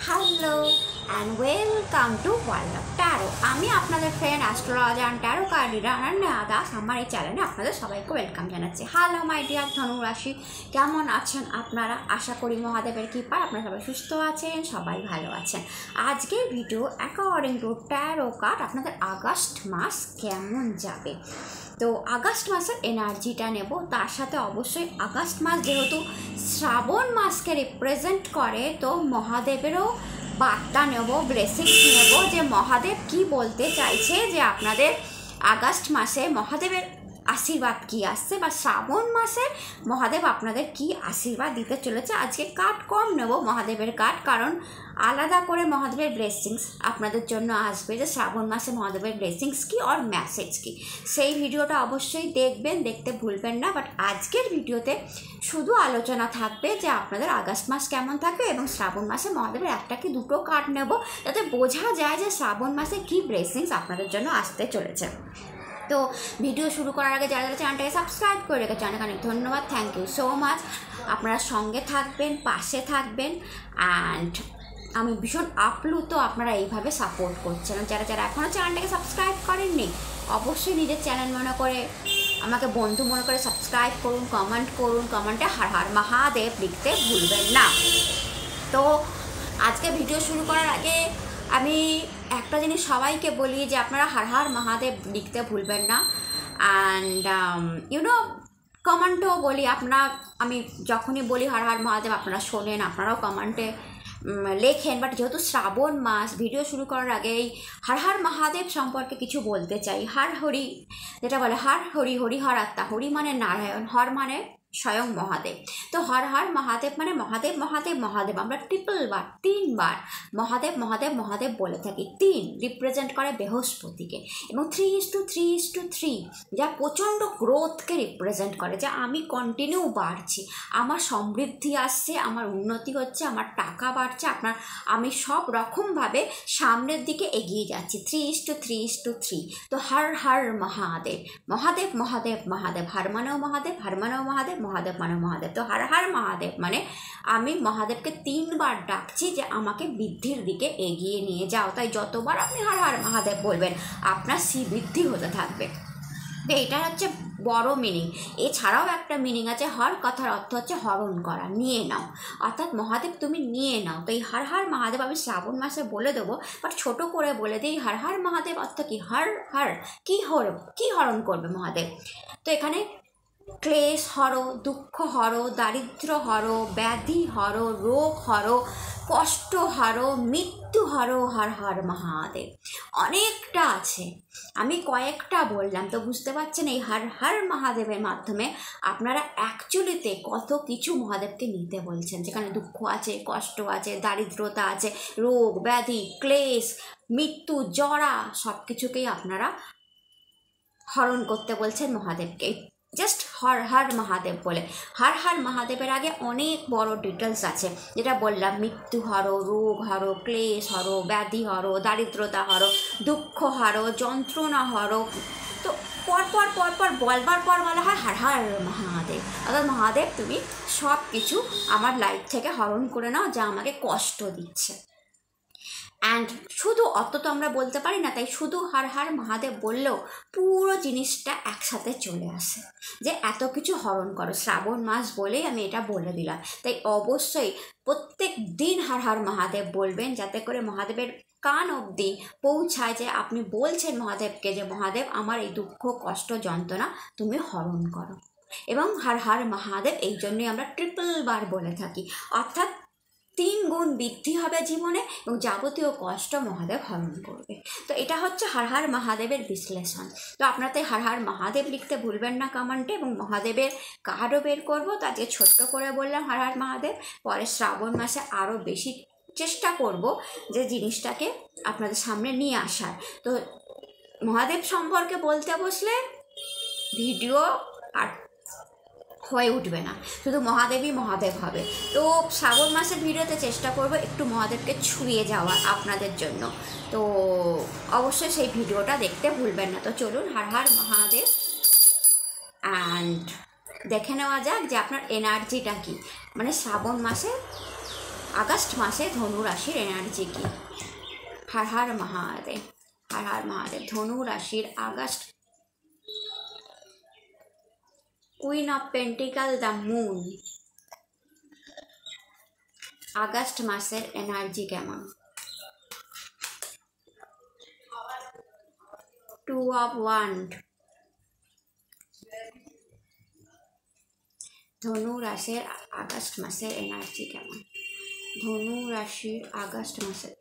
Hello and welcome to world of taro. আমি আপনাদের friend astrologer and taro card reader Ananya Das. আমার এই চ্যানেলে আপনাদের সবাইকে ওয়েলকাম জানাচ্ছি। হ্যালো মাই ডিয়ার ধনুরাশি, কেমন আছেন আপনারা? আশা করি মহাদেবের কৃপায় আপনারা সবাই সুস্থ আছেন, সবাই ভালো আছেন। আজকের video according to taro card আপনাদের আগস্ট মাস কেমন যাবে। তো আগস্ট মাসের এনার্জিটা নেব, তার সাথে অবশ্যই আগস্ট মাস যেহেতু শ্রাবণ মাসকে রিপ্রেজেন্ট করে, তো মহাদেবেরও বার্তা নেব, ব্লেসিংস নেব যে মহাদেব কি বলতে চাইছে, যে আপনাদের আগস্ট মাসে মহাদেবের আশীর্বাদ কি আসছে, বা শ্রাবণ মাসে মহাদেব আপনাদের কি আশীর্বাদ দিতে চলেছে। আজকে কার্ড কম নেব মহাদেবের কার্ড, কারণ আলাদা করে মহাদেবের ব্লেসিংস আপনাদের জন্য আসবে, যে শ্রাবণ মাসে মহাদেবের ব্লেসিংস কি আর মেসেজ কি। সেই ভিডিওটা অবশ্যই দেখবেন, দেখতে ভুলবেন না। বাট আজকের ভিডিওতে শুধু আলোচনা থাকবে যে আপনাদের আগস্ট মাস কেমন থাকবে, এবং শ্রাবণ মাসে মহাদেবের একটা কি দুটো কার্ড নেব, যাতে বোঝা যায় যে শ্রাবণ মাসে কি ব্লেসিংস আপনাদের জন্য আসতে চলেছে। তো ভিডিও শুরু করার আগে যারা যারা চ্যানেলটাকে সাবস্ক্রাইব করে রেখেছে অনেক অনেক ধন্যবাদ, থ্যাংক ইউ সো মাচ। আপনারা সঙ্গে থাকবেন, পাশে থাকবেন, অ্যান্ড আমি ভীষণ আপ্লুত আপনারা এইভাবে সাপোর্ট করছেন। যারা যারা এখনও চ্যানেলটাকে সাবস্ক্রাইব করেননি, অবশ্যই নিজের চ্যানেল মনে করে, আমাকে বন্ধু মনে করে সাবস্ক্রাইব করুন, কমেন্ট করুন, কমেন্টে হর হর মহাদেব লিখতে ভুলবেন না। তো আজকে ভিডিও শুরু করার আগে আমি একটা জিনিস সবাইকে বলি, যে আপনারা হর হর মহাদেব লিখতে ভুলবেন না। অ্যান্ড কমেন্টেও বলি, আমি যখনই বলি হর হর মহাদেব আপনারা শোনেন, আপনারাও কমেন্টে লেখেন। বাট যেহেতু শ্রাবণ মাস, ভিডিও শুরু করার আগেই হর হর মহাদেব সম্পর্কে কিছু বলতে চাই। হর হরি, যেটা বলে হর হরি, হরি হর আত্মা, হরি মানে নারায়ণ, হর মানে স্বয়ং মহাদেব। তো হর হর মহাদেব মানে মহাদেব মহাদেব মহাদেব, আমরা ট্রিপলবার, তিনবার মহাদেব মহাদেব মহাদেব বলে থাকি। 3 রিপ্রেজেন্ট করে বৃহস্পতিকে, এবং 3:3:3 যা প্রচণ্ড গ্রোথকে রিপ্রেজেন্ট করে, যে আমি কন্টিনিউ বাড়ছি, আমার সমৃদ্ধি আসছে, আমার উন্নতি হচ্ছে, আমার টাকা বাড়ছে, আমি সব রকমভাবে সামনের দিকে এগিয়ে যাচ্ছি। 3:3:3। তো হর হর মহাদেব, মহাদেব মহাদেব মহাদেব, হর মানেও মহাদেব, হর মানেও মহাদেব, মহাদেব মানে মহাদেব। তো হর হর মহাদেব মানে আমি মহাদেবকে 3 বার ডাকছি যে আমাকে বৃদ্ধির দিকে এগিয়ে নিয়ে যাও। তাই যতবার আপনি হর হর মহাদেব বলবেন, আপনার বৃদ্ধি হতে থাকবে। তো এটা হচ্ছে বড় মিনিং। এছাড়াও একটা মিনিং আছে, হর কথার অর্থ হচ্ছে হরণ করা, নিয়ে নাও, অর্থাৎ মহাদেব তুমি নিয়ে নাও। তো এই হর হর মহাদেব আমি শ্রাবণ মাসে বলে দেবো, বাট ছোট করে বলে দিই। হর হর মহাদেব অর্থ কি? হর হর কি হরণ করবে মহাদেব। তো এখানে ক্লেশ হরো, দুঃখ হরো, দারিদ্র হরো, ব্যাধি হরো, রোগ হরো, কষ্ট হরো, মৃত্যু হরো, হর হর মহাদেব। অনেকটা আছে, আমি কয়েকটা বললাম। তো বুঝতে পারছেন এই হর হর মহাদেবের মাধ্যমে আপনারা অ্যাকচুয়ালিতে কত কিছু মহাদেবকে নিতে বলছেন, যেখানে দুঃখ আছে, কষ্ট আছে, দারিদ্রতা আছে, রোগ ব্যাধি, ক্লেশ, মৃত্যু, জরা, সব কিছুকেই আপনারা হরণ করতে বলছেন মহাদেবকে, জাস্ট হর হর মহাদেব বলে। হর হর মহাদেবের আগে অনেক বড় ডিটেলস আছে, যেটা বললাম, মৃত্যু হরো, রোগ হরো, ক্লেশ হরো, ব্যাধি হরো, দারিদ্রতা হরো, দুঃখ হরো, যন্ত্রণা হরো। তো পরপর বলবার পর বলা হয় হর হর মহাদেব, অর্থাৎ মহাদেব তুমি সব কিছু আমার লাইফ থেকে হরণ করে নাও যা আমাকে কষ্ট দিচ্ছে। অ্যান্ড শুধু অত তো আমরা বলতে পারি না, তাই শুধু হর হর মহাদেব বললেও পুরো জিনিসটা একসাথে চলে আসে, যে এত কিছু হরণ করো। শ্রাবণ মাস বলেই আমি এটা বলে দিলাম। তাই অবশ্যই প্রত্যেক দিন হর হর মহাদেব বলবেন, যাতে করে মহাদেবের কান অবধি পৌঁছায় যে আপনি বলছেন মহাদেবকে, যে মহাদেব আমার এই দুঃখ কষ্ট যন্ত্রণা তুমি হরণ করো। এবং হর হর মহাদেব এই জন্যই আমরা ট্রিপলবার বলে থাকি, অর্থাৎ 3 গুণ বৃদ্ধি হবে জীবনে, এবং যাবতীয় কষ্ট মহাদেব হরণ করবে। তো এটা হচ্ছে হর হর মহাদেবের বিশ্লেষণ। তো আপনারা তাই হর হর মহাদেব লিখতে ভুলবেন না কমেন্টে, এবং মহাদেবের কার্ডও বের করবো। তো আজকে ছোট্ট করে বললাম হর হর মহাদেব, পরে শ্রাবণ মাসে আরও বেশি চেষ্টা করব যে জিনিসটাকে আপনাদের সামনে নিয়ে আসার। তো মহাদেব সম্পর্কে বলতে বসলে ভিডিও আর হয়ে উঠবে না, শুধু মহাদেবই মহাদেব হবে। তো শ্রাবণ মাসের ভিডিওতে চেষ্টা করব একটু মহাদেবকে ছুঁয়ে যাওয়ার আপনাদের জন্য। তো অবশ্যই সেই ভিডিওটা দেখতে ভুলবেন না। তো চলুন হর হর মহাদেব অ্যান্ড দেখে নেওয়া যাক যে আপনার এনার্জিটা কি, মানে শ্রাবণ মাসে আগস্ট মাসে ধনু রাশির এনার্জি কি? হর হর মহাদেব, হর হর মহাদেব। ধনু রাশির August, queen of pentacle, the moon. August মাসের এনার্জি কেমন? Two of wand. ধনু রাশির আগস্ট মাসের এনার্জি কেমন? ধনু রাশির আগস্ট মাসের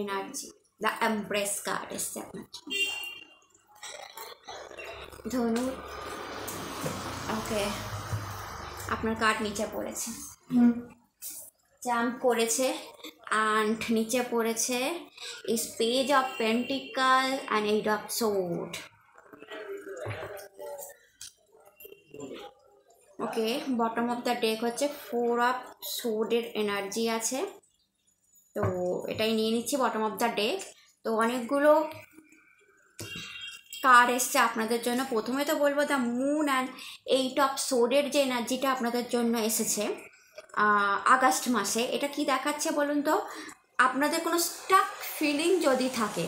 এনার্জি, দ্য এমপ্রেস কার্ড এসছে আপনার জন্য। ধনু, ওকে, আপনার কার্ড নিচে পড়েছে, জাম্প করেছে, অ্যান্ড নিচে পড়েছে is page of pentacle and eight of sword. Okay, bottom of the deck হচ্ছে ফোর অফ সোর্ডের এনার্জি আছে, তো এটাই নিয়ে নিচ্ছি বটম অফ দ্য ডেক। তো অনেকগুলো কার্ড এসছে আপনাদের জন্য। প্রথমে তো বলবো the moon and eight of সোর্ডের যে এনার্জিটা আপনাদের জন্য এসেছে আগস্ট মাসে, এটা কি দেখাচ্ছে বলুন তো? আপনাদের কোনো স্টাক ফিলিং যদি থাকে,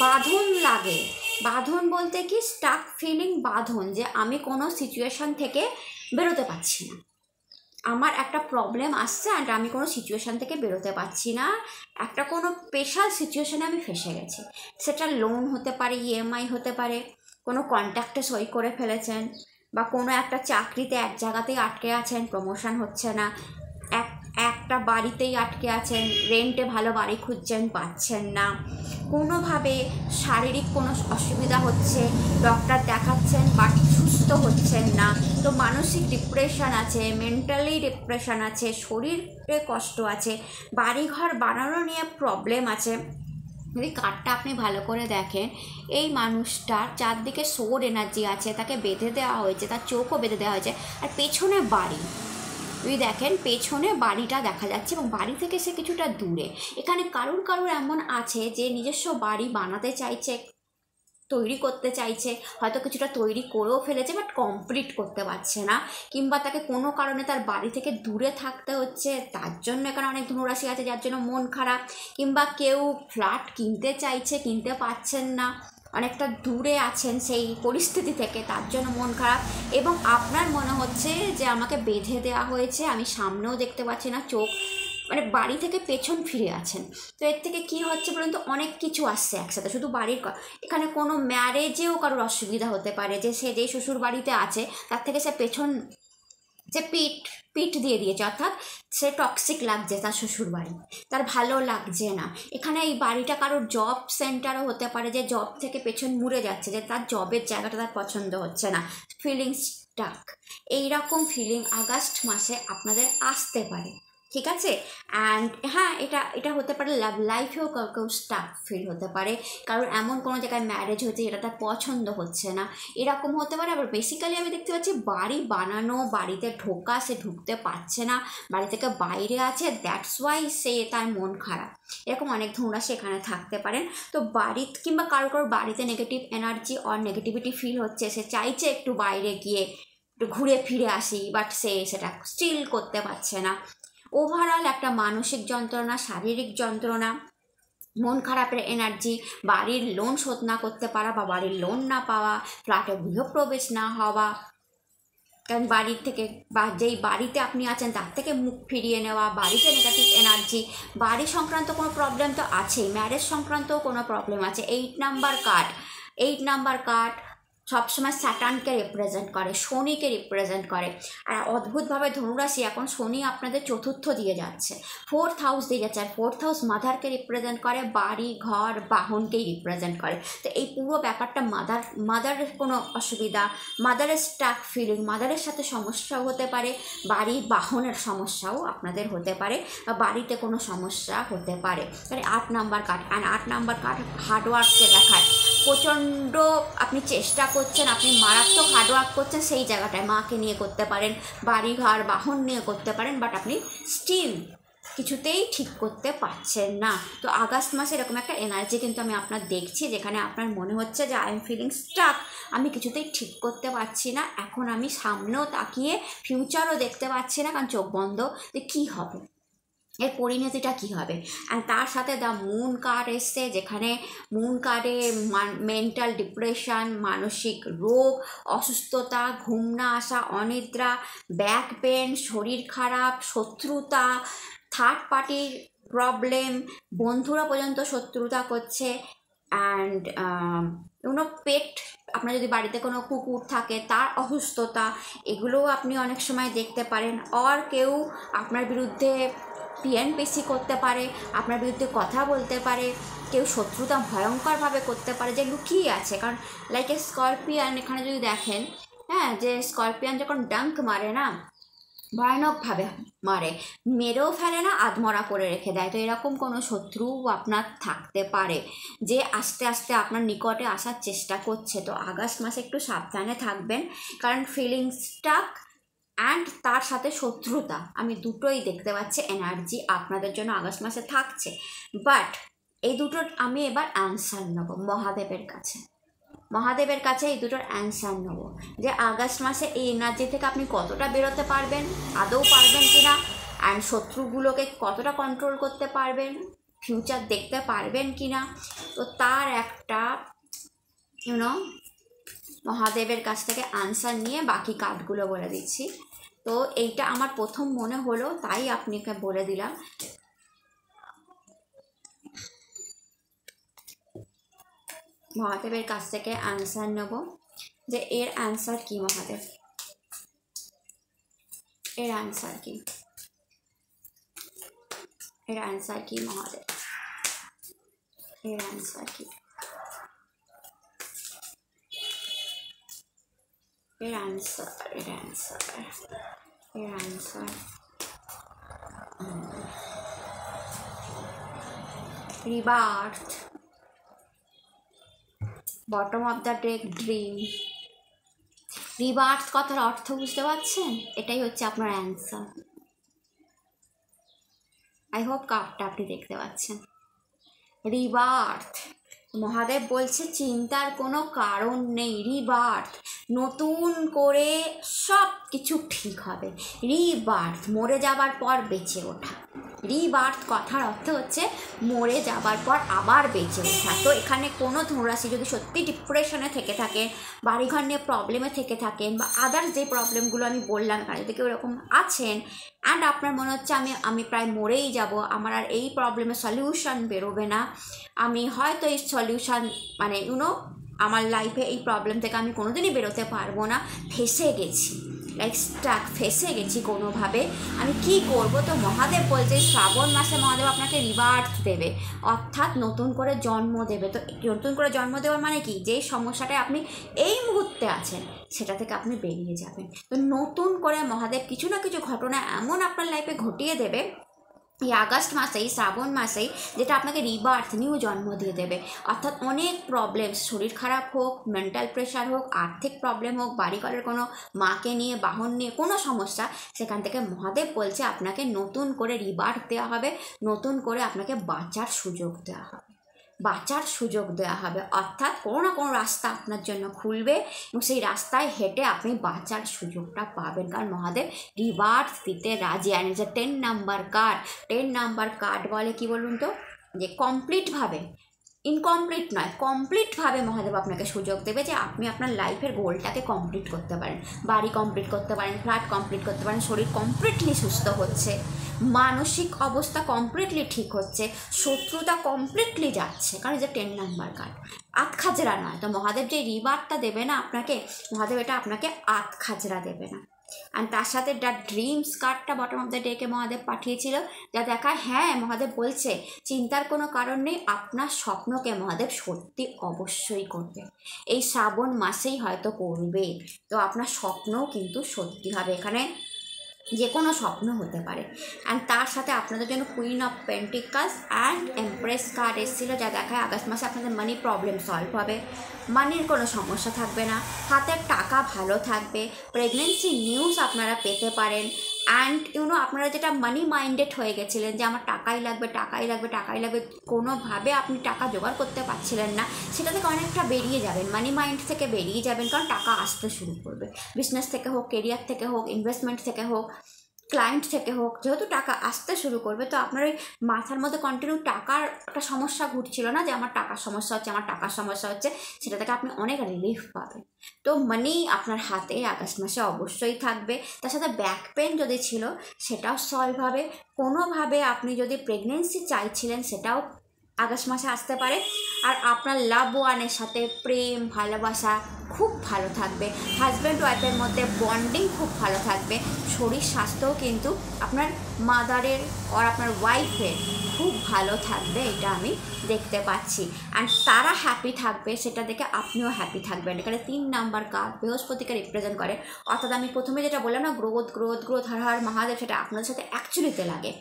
বাঁধন লাগে, বাঁধন বলতে কি স্টাক ফিলিং, বাঁধন, যে আমি কোনো সিচুয়েশান থেকে বেরোতে পারছি না, আমার একটা প্রবলেম আসছে অ্যান্ড আমি কোনো সিচুয়েশান থেকে বেরোতে পারছি না, একটা কোনো স্পেশাল সিচুয়েশানে আমি ফেসে গেছি। সেটা লোন হতে পারে, ইএমআই হতে পারে, কোনো কন্ট্রাক্টে সই করে ফেলেছেন, বা কোনো একটা চাকরিতে এক জায়গাতেই আটকে আছেন, প্রমোশন হচ্ছে না, একটা বাড়িতেই আটকে আছেন, রেন্টে ভালো বাড়ি খুঁজছেন, পাচ্ছেন না, কোনোভাবে শারীরিক কোনো অসুবিধা হচ্ছে, ডক্টর দেখাচ্ছেন বাট সুস্থ হচ্ছেন না, তো মানসিক ডিপ্রেশন আছে, মেন্টালি ডিপ্রেশন আছে, শরীরে কষ্ট আছে, বাড়িঘর বানানো নিয়ে প্রবলেম আছে। যদি কার্ডটা আপনি ভালো করে দেখেন, এই মানুষটার চারদিকে সোর এনার্জি আছে, তাকে বেঁধে দেওয়া হয়েছে, তার চোখও বেঁধে দেওয়া হয়েছে, আর পেছনে বাড়ি, যদি দেখেন পেছনে বাড়িটা দেখা যাচ্ছে এবং বাড়ি থেকে সে কিছুটা দূরে। এখানে কারুর কারুর এমন আছে যে নিজস্ব বাড়ি বানাতে চাইছে, তৈরি করতে চাইছে, হয়তো কিছুটা তৈরি করেও ফেলেছে বাট কমপ্লিট করতে পারছে না, কিংবা তাকে কোনো কারণে তার বাড়ি থেকে দূরে থাকতে হচ্ছে, তার জন্য এখানে অনেক ধনুরাশি আছে যার জন্য মন খারাপ, কিংবা কেউ ফ্ল্যাট কিনতে চাইছে, কিনতে পারছেন না, অনেকটা দূরে আছেন সেই পরিস্থিতি থেকে, তার জন্য মন খারাপ, এবং আপনার মনে হচ্ছে যে আমাকে বেঁধে দেওয়া হয়েছে, আমি সামনেও দেখতে পাচ্ছি না, চোখ মানে বাড়ি থেকে পেছন ফিরে আছেন। তো এর থেকে কী হচ্ছে বলুন তো? অনেক কিছু আসছে একসাথে, শুধু বাড়ির এখানে কোনো ম্যারেজেও কারোর অসুবিধা হতে পারে, যে সে যে শ্বশুর বাড়িতে আছে তার থেকে সে পেছন, যে পিঠ দিয়ে দিয়েছে, অর্থাৎ সে টক্সিক লাগছে তার শ্বশুর বাড়ি, তার ভালো লাগছে না। এখানে এই বাড়িটা কারোর জব সেন্টারও হতে পারে, যে জব থেকে পেছন মুড়ে যাচ্ছে, যে তার জবের জায়গাটা তার পছন্দ হচ্ছে না, ফিলিংস স্টাক, এইরকম ফিলিং আগস্ট মাসে আপনাদের আসতে পারে, ঠিক আছে? অ্যান্ড হ্যাঁ, এটা হতে পারে লাভ লাইফেও কেউ স্টাক ফিল হতে পারে, কারণ এমন কোনো জায়গায় ম্যারেজ হয়েছে যেটা তার পছন্দ হচ্ছে না, এরকম হতে পারে। আবার বেসিক্যালি আমি দেখতে পাচ্ছি বাড়ি বানানো, বাড়িতে ঢোকা, সে ঢুকতে পারছে না, বাড়ি থেকে বাইরে আছে, দ্যাটস ওয়াই সে তার মন খারাপ, এরকম অনেক ধনুরাশি এখানে থাকতে পারেন। তো বাড়ি কিংবা কারোর বাড়িতে negative energy or negativity feel হচ্ছে, সে চাইছে একটু বাইরে গিয়ে একটু ঘুরে ফিরে আসি, বাট সে সেটা স্টিল করতে পারছে না। ওভারঅল একটা মানসিক যন্ত্রণা, শারীরিক যন্ত্রণা, মন খারাপের এনার্জি, বাড়ির লোন শোধ না করতে পারা বা বাড়ির লোন না পাওয়া, ফ্ল্যাটে গৃহপ্রবেশ না হওয়া, কারণ বাড়ির থেকে বা যেই বাড়িতে আপনি আছেন তার থেকে মুখ ফিরিয়ে নেওয়া, বাড়িতে নেগেটিভ এনার্জি, বাড়ি সংক্রান্ত কোনো প্রবলেম তো আছেই, ম্যারেজ সংক্রান্তও কোনো প্রবলেম আছে। 8 নাম্বার কার্ড সবসময় স্যাটার্নকে রিপ্রেজেন্ট করে, শনিকে রিপ্রেজেন্ট করে। আর অদ্ভুতভাবে ধনুরাশি এখন শনি আপনাদের চতুর্থ দিয়ে যাচ্ছে, 4th হাউস দিয়ে যাচ্ছে, আর 4th হাউস মাদারকে রিপ্রেজেন্ট করে, বাড়ি ঘর বাহনকেই রিপ্রেজেন্ট করে। তো এই পুরো ব্যাপারটা মাদারের কোনো অসুবিধা, মাদারের স্টাক ফিলিং, মাদারের সাথে সমস্যাও হতে পারে, বাড়ি বাহনের সমস্যাও আপনাদের হতে পারে, বা বাড়িতে কোনো সমস্যা হতে পারে। তাহলে 8 number card, and 8 number card হার্ডওয়ার্ককে দেখায়, প্রচণ্ড আপনি চেষ্টা করছেন, আপনি মারাত্মক হার্ডওয়ার্ক করছেন, সেই জায়গাটায় মাকে নিয়ে করতে পারেন, বাড়িঘর বাহন নিয়ে করতে পারেন, বাট আপনি স্টিল কিছুতেই ঠিক করতে পারছেন না। তো আগস্ট মাসে এরকম একটা এনার্জি কিন্তু আমি আপনার দেখছি, যেখানে আপনার মনে হচ্ছে যে আই এম ফিলিং স্টাক, আমি কিছুতেই ঠিক করতে পারছি না, এখন আমি সামনেও তাকিয়ে ফিউচারও দেখতে পাচ্ছি না, কারণ চোখ বন্ধ, যে কী হবে, এর পরিণতিটা কী হবে। অ্যান্ড তার সাথে দ্য মুন কার্ড এসছে, যেখানে মুন কার্ডে মেন্টাল ডিপ্রেশন, মানসিক রোগ, অসুস্থতা, ঘুম না আসা, অনিদ্রা, ব্যাক পেন, শরীর খারাপ, শত্রুতা, থার্ড পার্টির প্রবলেম, বন্ধুরা পর্যন্ত শত্রুতা করছে। অ্যান্ড কোনো পেট, আপনার যদি বাড়িতে কোনো কুকুর থাকে তার অসুস্থতা, এগুলোও আপনি অনেক সময় দেখতে পারেন। আর কেউ আপনার বিরুদ্ধে পিএনপিসি করতে পারে, আপনার বিরুদ্ধে কথা বলতে পারে, কেউ শত্রুতা ভয়ঙ্করভাবে করতে পারে, যে লুকিয়ে আছে। কারণ লাইক এ স্করপিয়ান, এখানে যদি দেখেন, হ্যাঁ, যে স্করপিয়ান যখন ডাঙ্ক মারে না, ভয়ানকভাবে মারে, মেরেও ফেলে না, আধমরা করে রেখে দেয়। তো এরকম কোনো শত্রু আপনার থাকতে পারে যে আস্তে আস্তে আপনার নিকটে আসার চেষ্টা করছে। তো আগস্ট মাসে একটু সাবধানে থাকবেন, কারণ ফিলিংসটা অ্যান্ড তার সাথে শত্রুতা, আমি দুটোই দেখতে পাচ্ছি এনার্জি আপনাদের জন্য আগস্ট মাসে থাকছে। বাট এই দুটোর আমি এবার অ্যান্সার নেব মহাদেবের কাছে। মহাদেবের কাছে এই দুটোর অ্যান্সার নেব যে আগস্ট মাসে এই এনার্জি থেকে আপনি কতটা বেরোতে পারবেন, আদৌ পারবেন কিনা, অ্যান্ড শত্রুগুলোকে কতটা কন্ট্রোল করতে পারবেন, ফিউচার দেখতে পারবেন কিনা। তো তার একটা মহাদেবের কাছ থেকে আনসার নিয়ে বাকি কার্ডগুলো বলে দিচ্ছি। তো এইটা আমার প্রথম মনে হলো, তাই আপনাকে বলে দিলাম। মহাদেবের কাছ থেকে আনসার নেব যে এর আনসার কি মহাদেব, এর আনসার কি, এর আনসার কি মহাদেব, এর আনসার কি, এর আনসার, এর আনসার, এর answer. Rebirth, bottom of the day dream. Rebirth কথার অর্থ বুঝতে পারছেন? এটাই হচ্ছে আপনার অ্যান্সার। আই হোপ কার্ডটা আপনি দেখতে পাচ্ছেন। রিবার্থ, মহাদেব বলছে চিন্তার কোনো কারণ নেই। রিবার্থ, নতুন করে সব কিছু ঠিক হবে। রিবার্থ, মরে যাবার পর বেঁচে ওঠা। রিবার্থ কথার অর্থ হচ্ছে মরে যাবার পর আবার বেঁচে ওঠা। তো এখানে কোনো ধনুরাশি যদি সত্যি ডিপ্রেশনে থেকে থাকেন, বাড়িঘর নিয়ে প্রবলেমে থেকে থাকেন, বা আদার্স যে প্রবলেমগুলো আমি বললাম, এখানে যদি কেউ এরকম আছেন অ্যান্ড আপনার মনে হচ্ছে আমি প্রায় মরেই যাব, আমার আর এই প্রবলেমের সলিউশন বেরোবে না, আমি হয়তো এই সলিউশন মানে আমার লাইফে এই প্রবলেম থেকে আমি কোনোদিনই বেরোতে পারবো না, ফেসে গেছি, লাইক স্টাক, ফেসে গেছি কোনোভাবে, আমি কি করব। তো মহাদেব বলছে শ্রাবণ মাসে মহাদেব আপনাকে রিবার্থ দেবে, অর্থাৎ নতুন করে জন্ম দেবে। তো নতুন করে জন্ম দেওয়ার মানে কি, যেই সমস্যাটায় আপনি এই মুহূর্তে আছেন সেটা থেকে আপনি বেরিয়ে যাবেন। তো নতুন করে মহাদেব কিছু না কিছু ঘটনা এমন আপনার লাইফে ঘটিয়ে দেবে এই আগস্ট মাসেই, শ্রাবণ মাসেই, যেটা আপনাকে রিবার্থ, নিউ জন্ম দিয়ে দেবে। অর্থাৎ অনেক প্রবলেম, শরীর খারাপ হোক, মেন্টাল প্রেশার হোক, আর্থিক প্রবলেম হোক, বাড়িঘরের কোনো মাকে নিয়ে, বাহন নিয়ে কোনো সমস্যা, সেখান থেকে মহাদেব বলছে আপনাকে নতুন করে রিবার্থ দেওয়া হবে, নতুন করে আপনাকে বাঁচার সুযোগ দেওয়া হবে, বাঁচার সুযোগ দেওয়া হবে। অর্থাৎ কোনো না কোনো রাস্তা আপনার জন্য খুলবে এবং সেই রাস্তায় হেঁটে আপনি বাঁচার সুযোগটা পাবেন, কারণ মহাদেব রিবার্থ দিতে রাজি। আর যে 10 নাম্বার কার্ড, 10 নাম্বার কার্ড বলে কি বলুন তো, যে কমপ্লিটভাবে, ইনকমপ্লিট নয়, কমপ্লিটভাবে মহাদেব আপনাকে সুযোগ দেবে যে আপনি আপনার লাইফের গোলটাকে কমপ্লিট করতে পারেন, বাড়ি কমপ্লিট করতে পারেন, ফ্ল্যাট কমপ্লিট করতে পারেন, শরীর কমপ্লিটলি সুস্থ হচ্ছে, মানসিক অবস্থা কমপ্লিটলি ঠিক হচ্ছে, শত্রুতা কমপ্লিটলি যাচ্ছে, কারণ যে 10 নাম্বার কার্ড আতখাজরা নয়। তো মহাদেব যে রিবার্থটা দেবে না আপনাকে, মহাদেব এটা আপনাকে আতখাজরা দেবে না। আর তার সাথে দ্য ড্রিমস কার্ডটা বটম অফ দ্য ডেকে মহাদেব পাঠিয়েছিল, যা দেখায় হ্যাঁ মহাদেব বলছে চিন্তার কোনো কারণ নেই, আপনার স্বপ্নকে মহাদেব সত্যি অবশ্যই করবে, এই শ্রাবণ মাসেই হয়তো করবে। তো আপনার স্বপ্নও কিন্তু সত্যি হবে, এখানে যে কোনো স্বপ্ন হতে পারে। অ্যান্ড তার সাথে আপনাদের জন্য queen of pentacles and empress card এসেছিলো, যা দেখায় আগস্ট মাসে আপনাদের মানি প্রবলেম সলভ হবে, মানির কোনো সমস্যা থাকবে না, হাতের টাকা ভালো থাকবে, প্রেগনেন্সি নিউজ আপনারা পেতে পারেন। অ্যান্ড আপনারা যেটা মানি মাইন্ডেড হয়ে গেছিলেন যে আমার টাকাই লাগবে, টাকাই লাগবে, টাকাই লাগবে, কোনোভাবে আপনি টাকা জোগাড় করতে পারছিলেন না, সেটা থেকে অনেকটা বেরিয়ে যাবেন, মানি মাইন্ড থেকে বেরিয়ে যাবেন, কারণ টাকা আসতে শুরু করবে, বিজনেস থেকে হোক, কেরিয়ার থেকে হোক, ইনভেস্টমেন্ট থেকে হোক, ক্লায়েন্ট থেকে হোক, যেহেতু টাকা আসতে শুরু করবে, তো আপনার ওই মাথার মধ্যে কন্টিনিউ টাকার একটা সমস্যা ঘুরছিল না যে আমার টাকার সমস্যা হচ্ছে, আমার টাকার সমস্যা হচ্ছে, সেটা থেকে আপনি অনেক রিলিফ পাবেন। তো মানি আপনার হাতে আগস্ট মাসে অবশ্যই থাকবে। তার সাথে ব্যাক পেন যদি ছিল সেটাও সলভ হবে। কোনোভাবে আপনি যদি প্রেগনেন্সি চাইছিলেন সেটাও আগস্ট মাসে আসতে পারে। আর আপনার লাভ ওয়ানের সাথে প্রেম ভালোবাসা খুব ভালো থাকবে, হাজব্যান্ড ওয়াইফের মধ্যে বন্ডিং খুব ভালো থাকবে, শরীর স্বাস্থ্যও কিন্তু আপনার মাদারের আর আপনার ওয়াইফের খুব ভালো থাকবে, এটা আমি দেখতে পাচ্ছি। অ্যান্ড তারা হ্যাপি থাকবে সেটা দেখে আপনিও হ্যাপি থাকবেন। এখানে 3 নাম্বার কার্ড বৃহস্পতিকে রিপ্রেজেন্ট করে, অর্থাৎ আমি প্রথমে যেটা বললাম না, growth growth growth, Har Har Mahadev, সেটা আপনাদের সাথে অ্যাকচুয়ালিতে লাগে।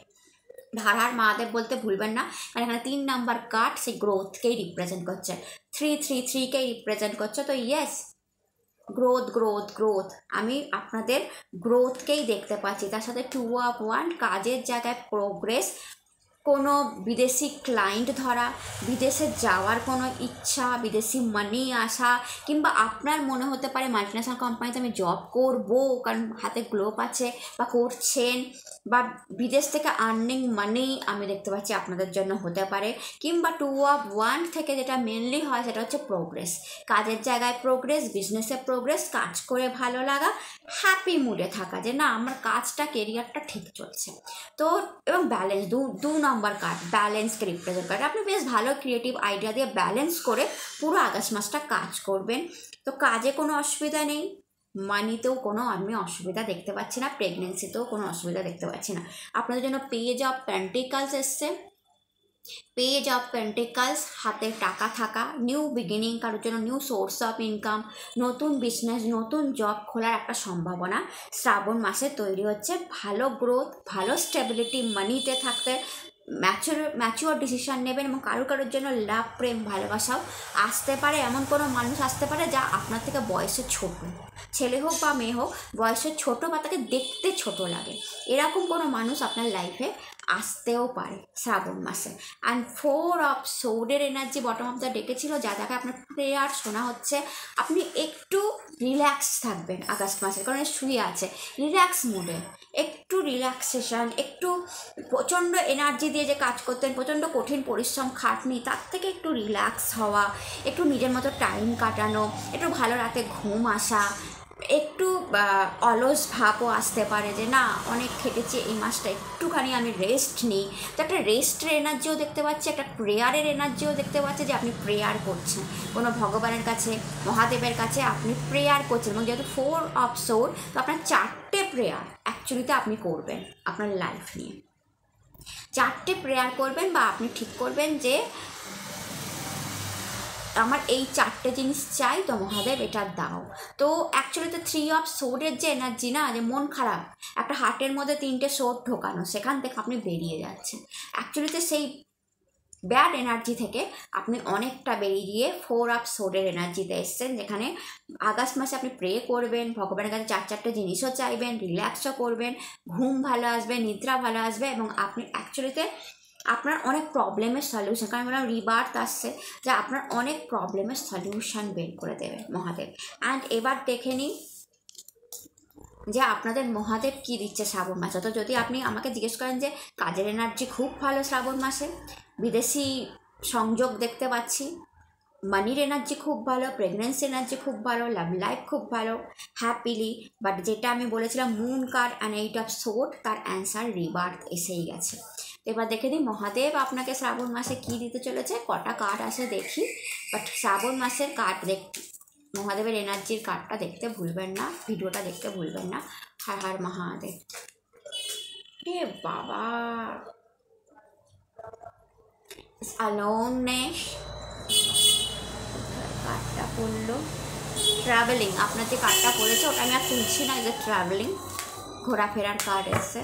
হর হর মহাদেব বলতে ভুলবেন না, কারণ এখানে 3 নাম্বার কার্ড সেই গ্রোথকেই রিপ্রেজেন্ট করছে, 333কেই রিপ্রেজেন্ট করছে। তো ইয়েস, গ্রোথ গ্রোথ গ্রোথ, আমি আপনাদের গ্রোথকেই দেখতে পাচ্ছি। তার সাথে 2 অফ ওয়ান্ড, কাজের জায়গায় প্রোগ্রেস, কোনো বিদেশি ক্লায়েন্ট ধরা, বিদেশে যাওয়ার কোনো ইচ্ছা, বিদেশি মানি আসা, কিংবা আপনার মনে হতে পারে মাল্টিন্যাশনাল কোম্পানিতে আমি জব করবো, কারণ হাতে গ্লোব আছে বা করছেন, বা বিদেশ থেকে আর্নিং মানি আমি দেখতে পাচ্ছি আপনাদের জন্য হতে পারে। কিংবা 2 অফ ওয়ান্ড থেকে যেটা মেনলি হয় সেটা হচ্ছে প্রোগ্রেস, কাজের জায়গায় প্রোগ্রেস, বিজনেসে প্রোগ্রেস, কাজ করে ভালো লাগা, হ্যাপি মুডে থাকা যে না আমার কাজটা কেরিয়ারটা ঠিক চলছে। তো এবং ব্যালেন্স, দু নাম্বার কার্ড ব্যালেন্সকে রিপ্রেজেন্ট করে। আপনি বেশ ভালো ক্রিয়েটিভ আইডিয়া দিয়ে ব্যালেন্স করে পুরো আগস্ট মাসটা কাজ করবেন। তো কাজে কোনো অসুবিধা নেই, মানিতেও কোনো আমি অসুবিধা দেখতে পাচ্ছি না, প্রেগনেন্সিতেও কোনো অসুবিধা দেখতে পাচ্ছি না। আপনাদের জন্য পেজ অফ পেন্টিকালস এসছে, পেজ অফ পেন্টিকালস, হাতে টাকা থাকা, নিউ বিগিনিং, কারোর জন্য নিউ সোর্স অফ ইনকাম, নতুন বিজনেস, নতুন জব খোলার একটা সম্ভাবনা শ্রাবণ মাসে তৈরি হচ্ছে। ভালো গ্রোথ, ভালো স্টেবিলিটি, মানিতে থাকতে ম্যাচিওর ডিসিশন নেবেন, এবং কারোর জন্য লাভ, প্রেম, ভালোবাসাও আসতে পারে। এমন কোনো মানুষ আসতে পারে যা আপনার থেকে বয়সে ছোট, ছেলে হোক বা মেয়ে হোক, বয়সে ছোট বা তাকে দেখতে ছোট লাগে, এরকম কোনো মানুষ আপনার লাইফে আসতেও পারে শ্রাবণ মাসে। অ্যান্ড 4 অফ সোর্ডের এনার্জি বটম অফ দ্য ডেকে ছিল, যা দেখে আপনার প্রেয়ার শোনা হচ্ছে। আপনি একটু রিল্যাক্স থাকবেন আগস্ট মাসের, কারণ শুয়ে আছে রিল্যাক্স মুডে, একটু রিল্যাক্সেশন, একটু প্রচণ্ড এনার্জি দিয়ে যে কাজ করতেন, প্রচণ্ড কঠিন পরিশ্রম খাটনি, তার থেকে একটু রিল্যাক্স হওয়া, একটু নিজের মতো টাইম কাটানো, একটু ভালো রাতে ঘুম আসা, একটু অলস ভাবও আসতে পারে যে না অনেক খেটেছি এই মাসটা, একটুখানি আমি রেস্ট নিই। তো একটা রেস্টের এনার্জিও দেখতে পাচ্ছি, একটা প্রেয়ারের এনার্জিও দেখতে পাচ্ছি, যে আপনি প্রেয়ার করছেন কোনো ভগবানের কাছে, মহাদেবের কাছে আপনি প্রেয়ার করছেন। এবং যেহেতু 4 অফ সোর্ড, তো আপনার 4টে প্রেয়ার অ্যাকচুয়ালিতে আপনি করবেন আপনার লাইফ নিয়ে, 4টে প্রেয়ার করবেন, বা আপনি ঠিক করবেন যে আমার এই 4টে জিনিস চাই, তো মহাদেব এটা দাও। তো অ্যাকচুয়ালিতে 3 অফ সোর্ডের যে এনার্জি না, যে মন খারাপ, একটা হার্টের মধ্যে 3টে সোর্ড ঢোকানো, সেখান থেকে আপনি বেরিয়ে যাচ্ছেন। অ্যাকচুয়ালিতে সেই ব্যাড এনার্জি থেকে আপনি অনেকটা বেরিয়ে 4 অফ সোর্ডের এনার্জিতে এসছেন, যেখানে আগস্ট মাসে আপনি প্রে করবেন, ভগবানের কাছে 4 জিনিসও চাইবেন, রিল্যাক্সও করবেন, ঘুম ভালো আসবে, নিদ্রা ভালো আসবে, এবং আপনি অ্যাকচুয়ালিতে আপনার অনেক প্রবলেমের সলিউশন, কারণ বললাম রিবার্থ আসছে, যে আপনার অনেক প্রবলেমের সলিউশন বের করে দেবে মহাদেব। অ্যান্ড এবার দেখে নিই যে আপনাদের মহাদেব কী দিচ্ছে শ্রাবণ মাসে। তো যদি আপনি আমাকে জিজ্ঞেস করেন যে কাজের এনার্জি খুব ভালো শ্রাবণ মাসে, বিদেশি সংযোগ দেখতে পাচ্ছি, মানির এনার্জি খুব ভালো, প্রেগনেন্সি এনার্জি খুব ভালো, লাভ লাইফ খুব ভালো, হ্যাপিলি, বাট যেটা আমি বলেছিলাম moon card and 8 of sword, তার অ্যান্সার রিবার্থ এসেই গেছে। এবার দেখে দিই মহাদেব আপনাকে শ্রাবণ মাসে কী দিতে চলেছে, কটা কার্ড আসে দেখি। বাট শ্রাবণ মাসের কার্ড মহাদেবের এনার্জির কার্ডটা দেখতে ভুলবেন না, ভিডিওটা দেখতে ভুলবেন না। হর হর মহাদেব। রে বাবা, অ্যালোননেস কার্ডটা পড়লো, ট্রাভেলিং, আপনার যে কার্ডটা পড়েছে ওটা আমি আর তুলছি না, যে ট্রাভেলিং, ঘোরাফেরার কার্ড এসছে।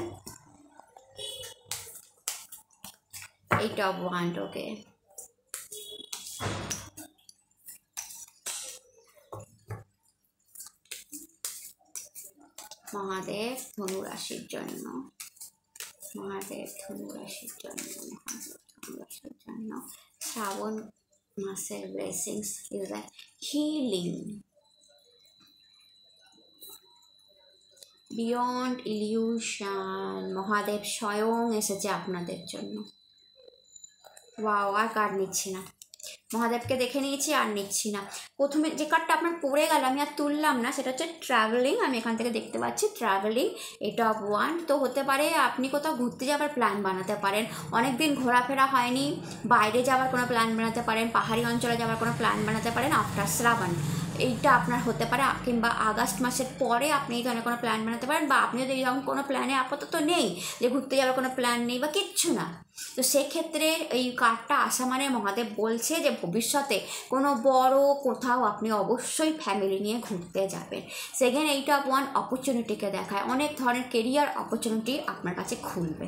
8 অফ ওয়ান্ড, ওকে। মহাদেব ধনুরাশির জন্য, মহাদেব ধনুরাশির জন্য, মহাদেব ধনুরাশির জন্য শ্রাবণ মাসের blessings is a healing, beyond illusion, Mahadev স্বয়ং এসেছে আপনাদের জন্য। ওয়াও, আর কার্ড নিচ্ছি না, মহাদেবকে দেখে নিয়েছি, আর নিচ্ছি না। প্রথমে যে কার্ডটা আপনার পড়ে গেল, আমি আর তুললাম না, সেটা হচ্ছে ট্রাভেলিং। আমি এখান থেকে দেখতে পাচ্ছি ট্রাভেলিং, এটা অফ ওয়ান। তো হতে পারে আপনি কোথাও ঘুরতে যাওয়ার প্ল্যান বানাতে পারেন, অনেক দিন ঘোরাফেরা হয়নি, বাইরে যাওয়ার কোনো প্ল্যান বানাতে পারেন, পাহাড়ি অঞ্চলে যাওয়ার কোনো প্ল্যান বানাতে পারেন আফটার শ্রাবণ, এইটা আপনার হতে পারে। কিংবা আগস্ট মাসের পরে আপনি এই ধরনের কোনো প্ল্যান বানাতে পারেন, বা আপনি যদি এরকম কোনো প্ল্যানে আপাতত নেই, যে ঘুরতে যাওয়ার কোনো প্ল্যান নেই বা কিচ্ছু না, তো সেক্ষেত্রে এই কার্ডটা আসা মানে মহাদেব বলছে যে ভবিষ্যতে কোনো বড় কোথাও আপনি অবশ্যই ফ্যামিলি নিয়ে ঘুরতে যাবেন। সেকেন্ড, এইটা ওয়ান অপরচুনিটিকে দেখায়, অনেক ধরনের কেরিয়ার অপরচুনিটি আপনার কাছে খুলবে।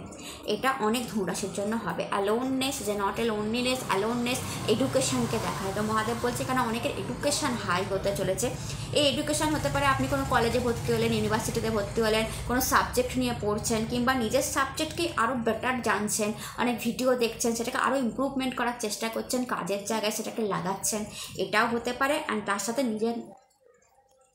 এটা অনেক ধনুরাশির জন্য হবে। অ্যালোননেস, যে নট এ লোনলিনেস, অ্যালোননেস, এডুকেশনকে দেখায়। তো মহাদেব বলছে এখানে অনেকের এডুকেশন হাই হতে চলেছে। এই এডুকেশন হতে পারে আপনি কোনো কলেজে ভর্তি হলেন, ইউনিভার্সিটিতে ভর্তি হলেন, কোনো সাবজেক্ট নিয়ে পড়ছেন, কিংবা নিজের সাবজেক্টকে আরও বেটার জানছেন, অনেক ভিডিও দেখছেন, সেটাকে আরও ইমপ্রুভমেন্ট করার চেষ্টা করছেন, কাজের জায়গায় সেটাকে লাগাচ্ছেন, এটাও হতে পারে। অ্যান্ড তার সাথে নিজের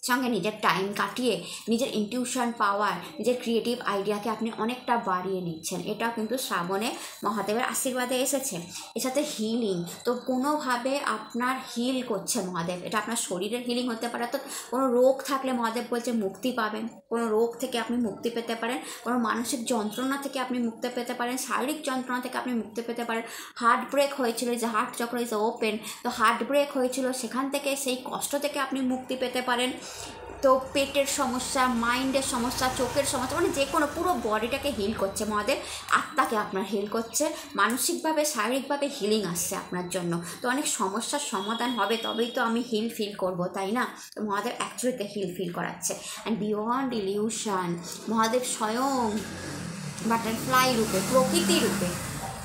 সঙ্গে নিজের টাইম কাটিয়ে নিজের ইনটিউশন পাওয়ার, নিজের ক্রিয়েটিভ আইডিয়াকে আপনি অনেকটা বাড়িয়ে নিচ্ছেন, এটাও কিন্তু শ্রাবণে মহাদেবের আশীর্বাদে এসেছে। এর সাথে হিলিং, তো কোনোভাবে আপনার হিল করছে মহাদেব, এটা আপনার শরীরের হিলিং হতে পারে, তো কোনো রোগ থাকলে মহাদেব বলছে মুক্তি পাবেন, কোনো রোগ থেকে আপনি মুক্তি পেতে পারেন, কোনো মানসিক যন্ত্রণা থেকে আপনি মুক্তি পেতে পারেন, শারীরিক যন্ত্রণা থেকে আপনি মুক্তি পেতে পারেন। হার্ট ব্রেক হয়েছিল, যে হার্ট চক্র ইজ ওপেন, তো হার্ট ব্রেক হয়েছিল, সেখান থেকে সেই কষ্ট থেকে আপনি মুক্তি পেতে পারেন। তো পেটের সমস্যা, মাইন্ডের সমস্যা, চোখের সমস্যা, মানে যে কোনো পুরো বডিটাকে হিল করছে মহাদেব, আত্মাকে আপনার হিল করছে, মানসিকভাবে শারীরিকভাবে হিলিং আসছে আপনার জন্য। তো অনেক সমস্যার সমাধান হবে, তবেই তো আমি হিল ফিল করব, তাই না? তো মহাদেব অ্যাকচুয়ালিতে হিল ফিল করাচ্ছে। অ্যান্ড বিয়ন্ড ইলিউশন, মহাদেব স্বয়ং বাটারফ্লাই রূপে,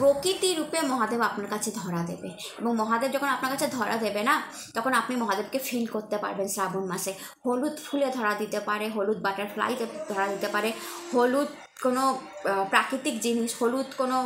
প্রকৃতি রূপে মহাদেব আপনার কাছে ধরা দেবে। এবং মহাদেব যখন আপনার কাছে ধরা দেবে না, তখন আপনি মহাদেবকে ফিল করতে পারবেন। শ্রাবণ মাসে হলুদ ফুলে ধরা দিতে পারে, হলুদ বাটারফ্লাইতে ধরা দিতে পারে, হলুদ কোনো প্রাকৃতিক জিনিস, হলুদ কোনো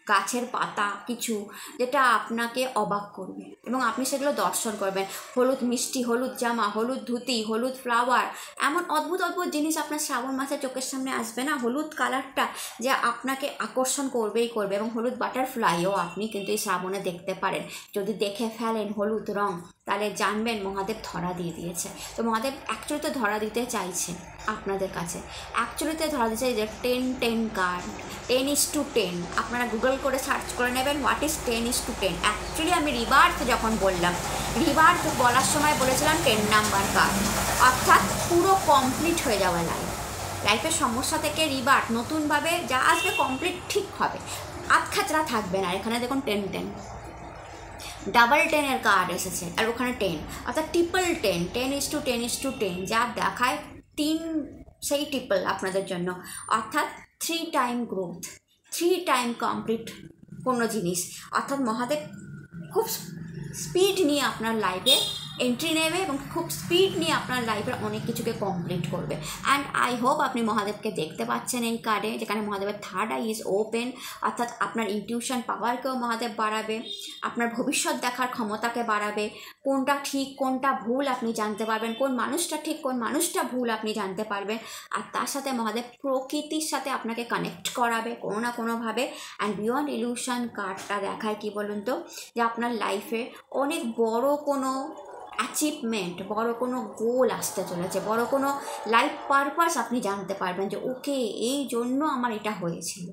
গাছের পাতা, কিছু যেটা আপনাকে অবাক করবে এবং আপনি সেগুলো দর্শন করবেন। হলুদ মিষ্টি, হলুদ জামা, হলুদ ধুতি, হলুদ ফ্লাওয়ার, এমন অদ্ভুত অদ্ভুত জিনিস আপনার শ্রাবণ মাসে চোখের সামনে আসবে না, হলুদ কালারটা যে আপনাকে আকর্ষণ করবেই করবে। এবং হলুদ বাটারফ্লাইও আপনি কিন্তু এই শ্রাবণে দেখতে পারেন। যদি দেখে ফেলেন হলুদ রং, তাহলে জানবেন মহাদেব ধরা দিয়ে দিয়েছে। তো মহাদেব অ্যাকচুয়ালিতে ধরা দিতে চাইছে আপনাদের কাছে, অ্যাকচুয়ালিতে ধরা দিতে চাই যে 10-10 কার্ড, 10:10। আপনারা গুগল করে সার্চ করে নেবেন হোয়াট ইজ 10:10। অ্যাকচুয়ালি আমি রিবার্থ যখন বললাম, রিবার্থ বলার সময় বলেছিলাম 10 নাম্বার কার্ড, অর্থাৎ পুরো কমপ্লিট হয়ে যাওয়া লাইফের সমস্যা থেকে রিবার্থ, নতুনভাবে যা আসবে কমপ্লিট ঠিক হবে, আতখাচড়া থাকবে না। এখানে দেখুন 10-10, ডাবল 10-এর কার্ড এসেছে, আর ওখানে 10, অর্থাৎ ট্রিপল 10, 10:10, যা দেখায় 3 সেই ট্রিপল আপনাদের জন্য, অর্থাৎ 3 টাইম গ্রোথ, 3 টাইম কমপ্লিট কোনো জিনিস। অর্থাৎ মহাদেব খুব স্পিড নিয়ে আপনার লাইফে এন্ট্রি নেবে এবং খুব স্পিড নিয়ে আপনার লাইফের অনেক কিছুকে কমপ্লিট করবে। অ্যান্ড আই হোপ আপনি মহাদেবকে দেখতে পাচ্ছেন এই কার্ডে, যেখানে মহাদেবের থার্ড আই ইজ ওপেন, অর্থাৎ আপনার ইনটিউশন পাওয়ারকেও মহাদেব বাড়াবে, আপনার ভবিষ্যৎ দেখার ক্ষমতাকে বাড়াবে, কোনটা ঠিক কোনটা ভুল আপনি জানতে পারবেন, কোন মানুষটা ঠিক কোন মানুষটা ভুল আপনি জানতে পারবেন। আর তার সাথে মহাদেব প্রকৃতির সাথে আপনাকে কানেক্ট করাবে কোনো না কোনোভাবে। অ্যান্ড বিয়ন্ড ইলিউশন কার্ডটা দেখায় কি বলুন তো, যে আপনার লাইফে অনেক বড় কোনো অ্যাচিভমেন্ট, বড় কোনো গোল আসতে চলেছে, বড় কোনো লাইফ পারপাস আপনি জানতে পারবেন যে ওকে এই জন্য আমার এটা হয়েছিল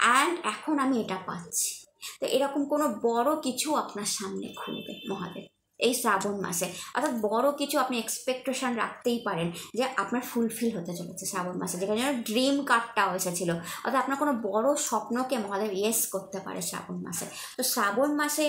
অ্যান্ড এখন আমি এটা পাচ্ছি। তো এরকম কোনো বড় কিছু আপনার সামনে খুলবে মহাদেব এই শ্রাবণ মাসে, অর্থাৎ বড় কিছু আপনি এক্সপেকটেশন রাখতেই পারেন যে আপনার ফুলফিল হতে চলেছে শ্রাবণ মাসে, যেখানে ড্রিম কার্ডটাও এসেছিলো, অর্থাৎ আপনার কোনো বড় স্বপ্নকে মহাদেব ইয়েস করতে পারে শ্রাবণ মাসে। তো শ্রাবণ মাসে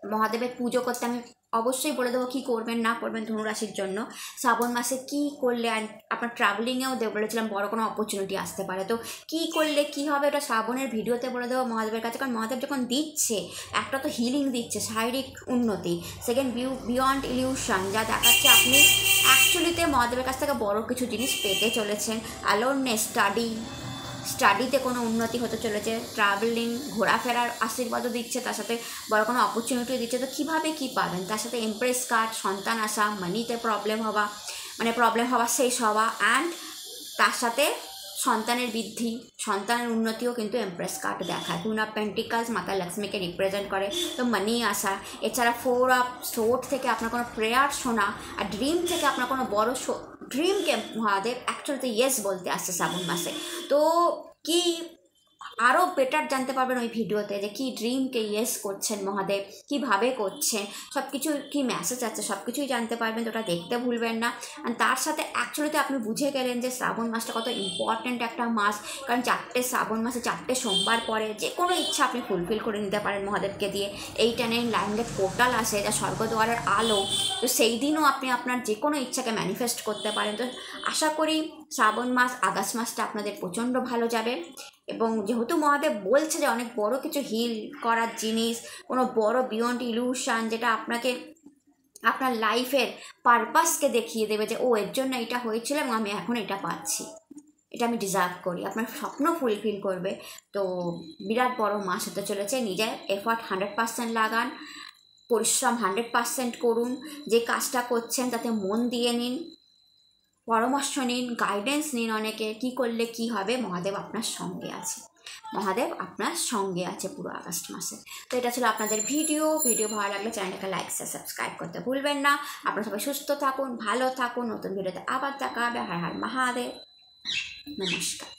মহাদেবের পুজো করতে আমি অবশ্যই বলে দেবো কী করবেন না করবেন ধনুরাশির জন্য। শ্রাবণ মাসে কী করলে, আপনার ট্রাভেলিংয়েও বলেছিলাম বড় কোনো অপরচুনিটি আসতে পারে, তো কী করলে কী হবে ওটা শ্রাবণের ভিডিওতে বলে দেবো মহাদেবের কাছে। কারণ মহাদেব যখন দিচ্ছে, একটা তো হিলিং দিচ্ছে, শারীরিক উন্নতি, সেকেন্ড বিয়ন্ড ইলিউশন, যা দেখাচ্ছে আপনি অ্যাকচুয়ালিতে মহাদেবের কাছ থেকে বড় কিছু জিনিস পেতে চলেছেন। অ্যালোননেস, স্টাডিতে কোনো উন্নতি হতে চলেছে, ট্রাভেলিং, ঘোরাফেরার আশীর্বাদও দিচ্ছে, তার সাথে বড় কোনো অপরচুনিটিও দিচ্ছে। তো কীভাবে কী পাবেন, তার সাথে এমপ্রেস কার্ড, সন্তান আসা, মানিতে প্রবলেম হওয়া শেষ হওয়া, অ্যান্ড তার সাথে সন্তানের বৃদ্ধি, সন্তানের উন্নতিও কিন্তু এমপ্রেস কার্ড দেখায়। কুইন অফ পেন্টিকালস মাতা লক্ষ্মীকে রিপ্রেজেন্ট করে, তো মানি আসা। এছাড়া 4 অফ সোর্ড থেকে আপনার কোনো প্রেয়ার শোনা, আর ড্রিম থেকে আপনার কোনো বড় ড্রিমকে মহাদেব অ্যাকচুয়ালিতে ইয়েস বলতে আসছে শ্রাবণ মাসে। তো কি আরও বেটার জানতে পারবেন ওই ভিডিওতে যে কী ড্রিমকে ইয়েস করছেন মহাদেব, কীভাবে করছেন, সব কিছু কী মেসেজ আছে সব কিছুই জানতে পারবেন। তো ওটা দেখতে ভুলবেন না। আর তার সাথে অ্যাকচুয়ালিতে আপনি বুঝে গেলেন যে শ্রাবণ মাসটা কত ইম্পর্ট্যান্ট একটা মাস, কারণ 4টে শ্রাবণ মাসে 4টে সোমবার পরে যে কোনো ইচ্ছা আপনি ফুলফিল করে নিতে পারেন মহাদেবকে দিয়ে। 8 and 9 লাইনলেট পোর্টাল আসে যা স্বর্গদ্বারের আলো, তো সেই দিনও আপনি আপনার যে কোনো ইচ্ছাকে ম্যানিফেস্ট করতে পারেন। তো আশা করি শ্রাবণ মাস আগস্ট মাসটা আপনাদের প্রচণ্ড ভালো যাবে। এবং যেহেতু মহাদেব বলছে যে অনেক বড় কিছু হিল করার জিনিস, কোনো বড় বিয়ন্ড ইলিউশন যেটা আপনাকে আপনার লাইফের পারপাসকে দেখিয়ে দেবে যে ও এর জন্য এটা হয়েছিল এবং আমি এখন এটা পাচ্ছি, এটা আমি ডিজার্ভ করি, আপনার স্বপ্ন ফুলফিল করবে। তো বিরাট বড় মাস হতে চলেছে। নিজের এফর্ট 100% লাগান, পরিশ্রম 100% করুন, যে কাজটা করছেন তাতে মন দিয়ে নিন, পরামর্শ নিন, গাইডেন্স নিন অনেকে, কী করলে কি হবে। মহাদেব আপনার সঙ্গে আছে, মহাদেব আপনার সঙ্গে আছে পুরো আগস্ট মাসে। তো এটা ছিল আপনাদের ভিডিও ভালো লাগলে চ্যানেলটাকে লাইক শেয়ার সাবস্ক্রাইব করতে ভুলবেন না। আপনারা সবাই সুস্থ থাকুন, ভালো থাকুন। নতুন ভিডিওতে আবার দেখা হবে। হর হর মহাদেব, নমস্কার।